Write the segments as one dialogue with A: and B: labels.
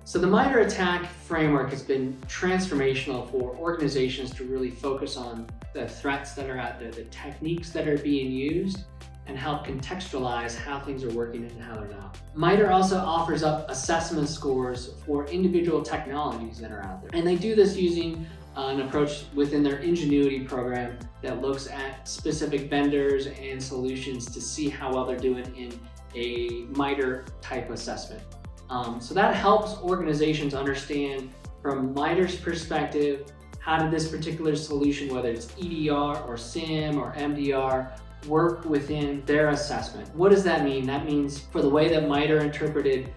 A: So the MITRE attack framework has been transformational for organizations to really focus on the threats that are out there, the techniques that are being used, and help contextualize how things are working and how they're not. MITRE also offers up assessment scores for individual technologies that are out there. And they do this using an approach within their Ingenuity program that looks at specific vendors and solutions to see how well they're doing in a MITRE type assessment. So that helps organizations understand from MITRE's perspective, how did this particular solution, whether it's EDR or SIM or MDR, work within their assessment. What does that mean? That means for the way that MITRE interpreted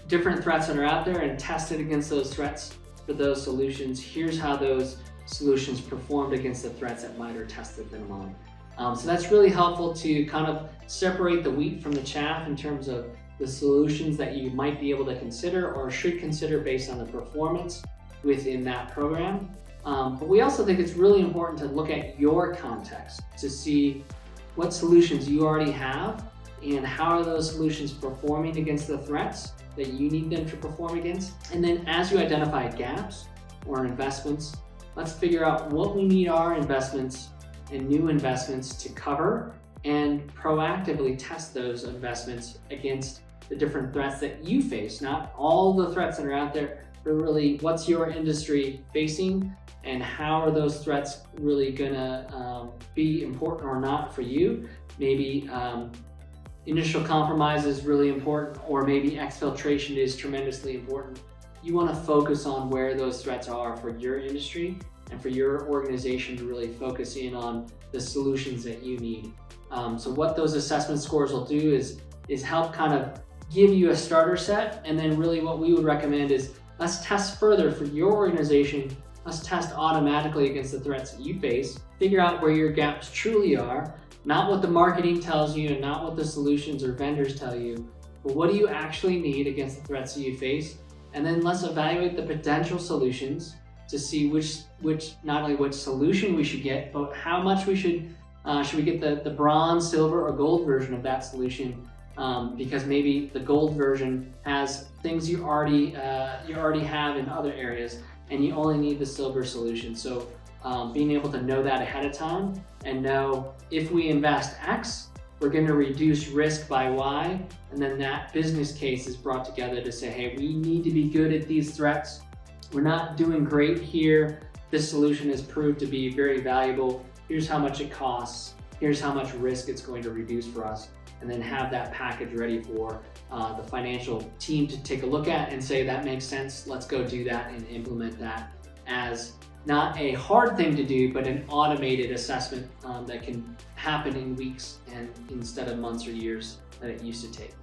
A: different threats that are out there and tested against those threats for those solutions, here's how those solutions performed against the threats that MITRE tested them on. So that's really helpful to kind of separate the wheat from the chaff in terms of the solutions that you might be able to consider or should consider based on the performance within that program. But we also think it's really important to look at your context to see what solutions you already have and how are those solutions performing against the threats that you need them to perform against. And then as you identify gaps or investments, let's figure out what we need our investments and new investments to cover and proactively test those investments against the different threats that you face, not all the threats that are out there, but really what's your industry facing and how are those threats really gonna be important or not for you. Maybe initial compromise is really important, or maybe exfiltration is tremendously important. You wanna focus on where those threats are for your industry and for your organization to really focus in on the solutions that you need. So what those assessment scores will do is help kind of give you a starter set, and then really what we would recommend is let's test further for your organization. Let's test automatically against the threats that you face, figure out where your gaps truly are, not what the marketing tells you and not what the solutions or vendors tell you, but what do you actually need against the threats that you face? And then let's evaluate the potential solutions to see which not only which solution we should get, but how much we should we get the bronze, silver, or gold version of that solution, because maybe the gold version has things you already have in other areas, and you only need the silver solution. So being able to know that ahead of time and know if we invest X, we're going to reduce risk by Y, and then that business case is brought together to say, hey, we need to be good at these threats. We're not doing great here. This solution has proved to be very valuable. Here's how much it costs. Here's how much risk it's going to reduce for us. And then have that package ready for the financial team to take a look at and say, that makes sense. Let's go do that and implement that as not a hard thing to do, but an automated assessment that can happen in weeks and instead of months or years that it used to take.